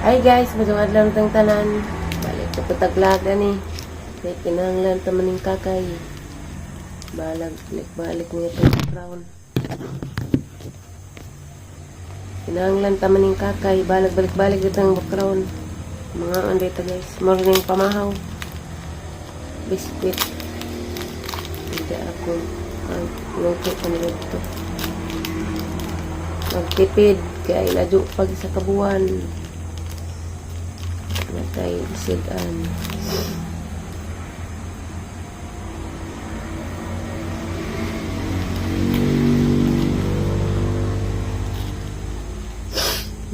Hi guys, madungad lang tang tanan. Balik ko pataglaga ni. Kaya kinahanglan tamaning kakay. Balik niya itong crown. Kinahanglan tamaning kakay. Balik itong crown. Mga andito guys. Morning pamahaw. Biscuit. Hindi ako luto pa nila dito. Magtipid. Kaya iladyo pag sa kabuan. Natay isidan.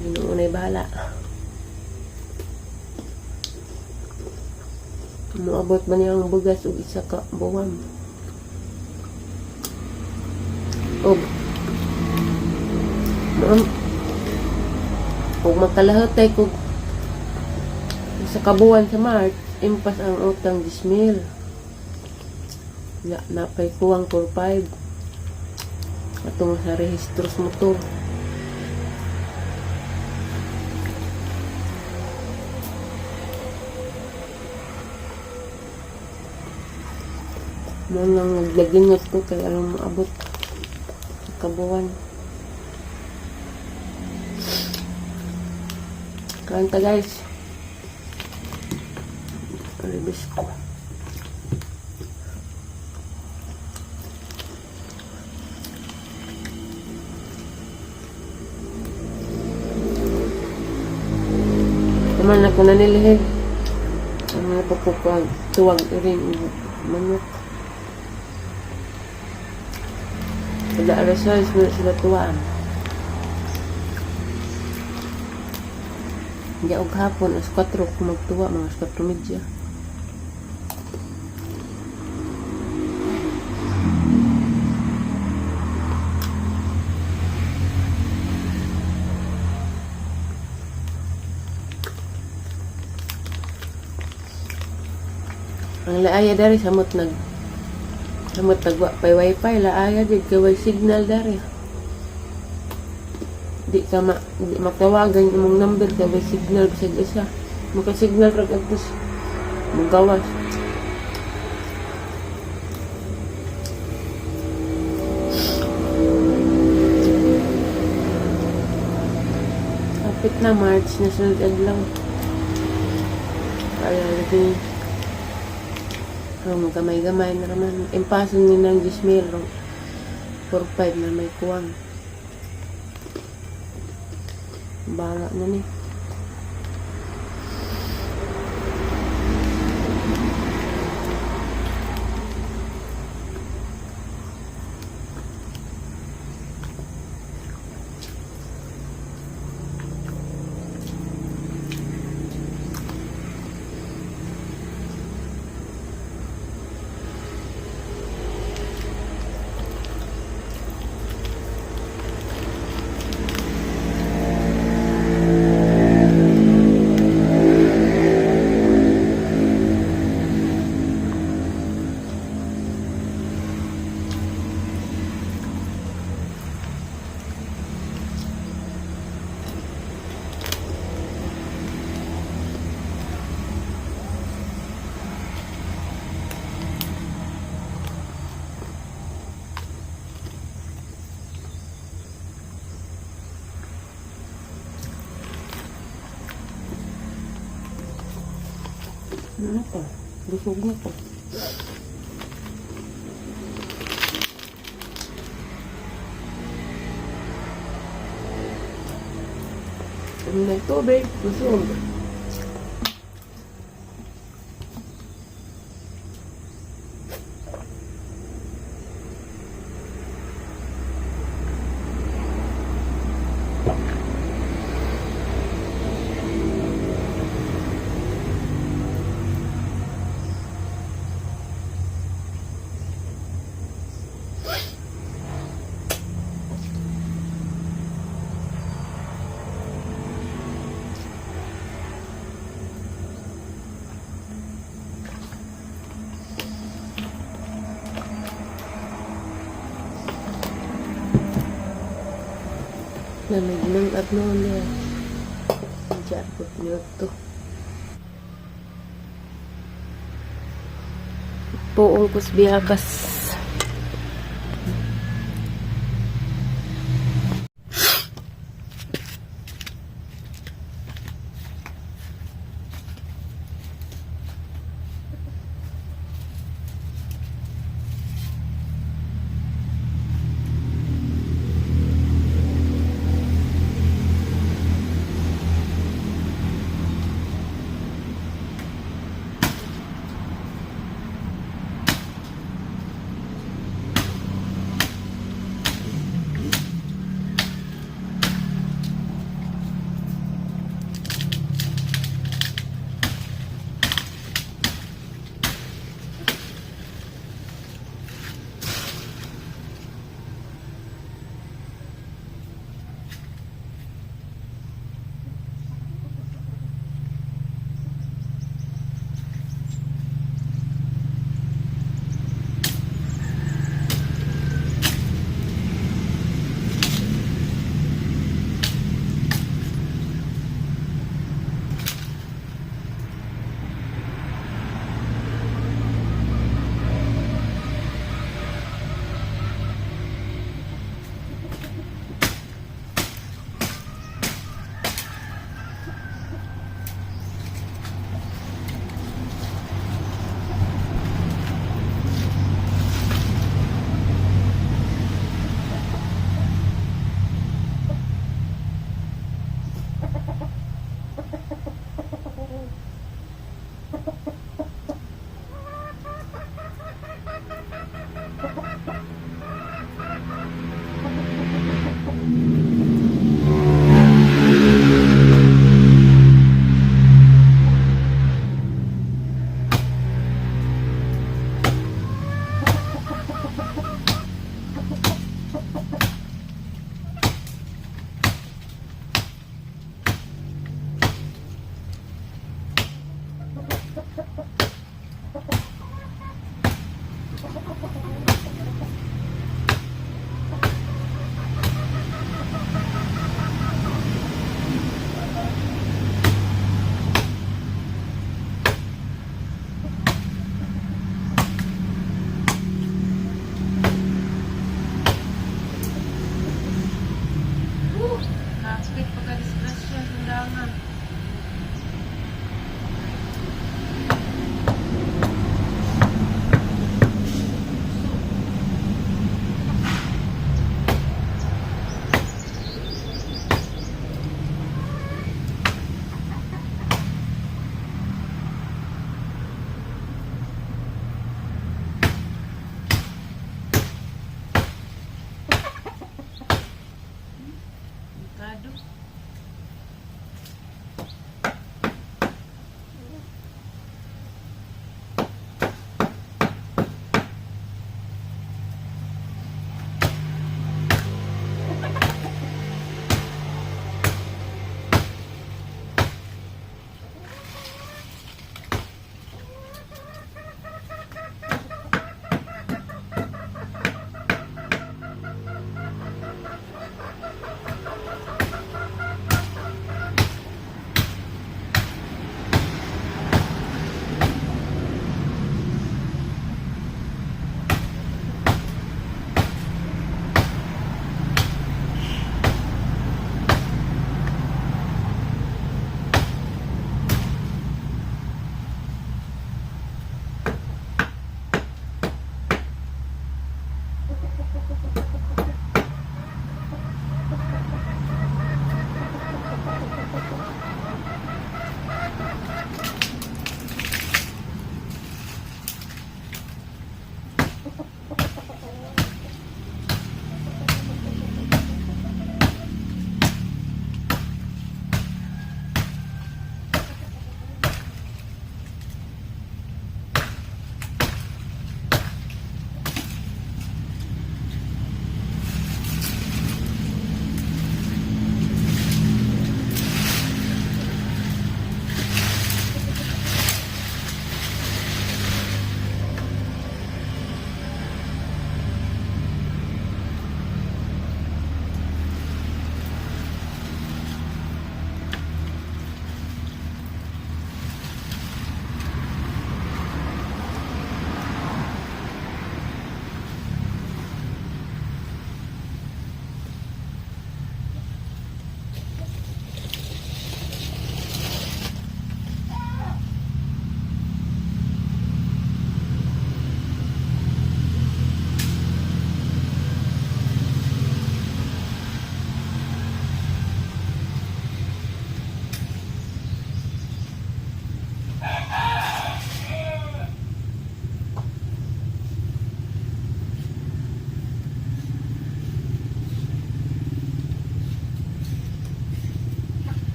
Ginoon ay bahala. Muabot man yung bugas o isa ka buwan. Og makalahatay ko sa kabuan sa March, impas ang utang 10,000. Napay kuwang 4-5. Atong sa rehistros motor. Nang naglagingot ko kaya alam maabot sa kabuan. Kanta guys. Alibis ko. Naman ako nanilihig. Ang mga papupag tuwag rin manok. Wala alas-alas mo sila tuwaan. Hindi og hapon, as 4 ko magtuwa, mga 4:30. Ang laaya dari samot tagwa pay wifi laaya di kay signal dari. Di makawagan imong number kay signal bisag isa. Maka signal ra agtos magawas. Kapit na March na sunod adlaw. Kaya lagi gamay-gamay na naman. Impason ni ng 10,000. 4-5 na may kuwang. Bahala na ni. Ano pa? Busog na pa. May tubig. Busog. Lamig ng at noon niya. Jakot minuto. Poong kusbihakas.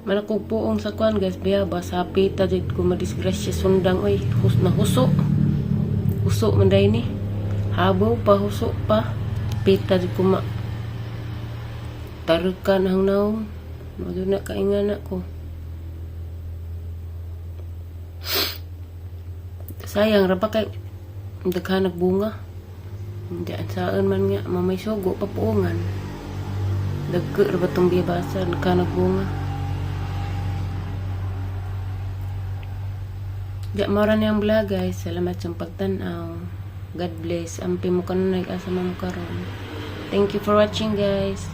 Malakog puong sa kwan guys, biya ba sa pita dito ko madisgrasya sundang oy, huso. Huso man day ni. Habaw pa huso pa. Pita dito ko tarukan hang naong. Maduna kaingana ko. Sayang ra pa kay daghanak bunga. Diyan saan man nga mamay sugo papuungan. Dagko ra ba tong biyabasa daghanak bunga. Diyan mara niyang vlog guys. Salamat sa pagtanaw. God bless. Ampi mo kanunay asa mo karon. Thank you for watching guys.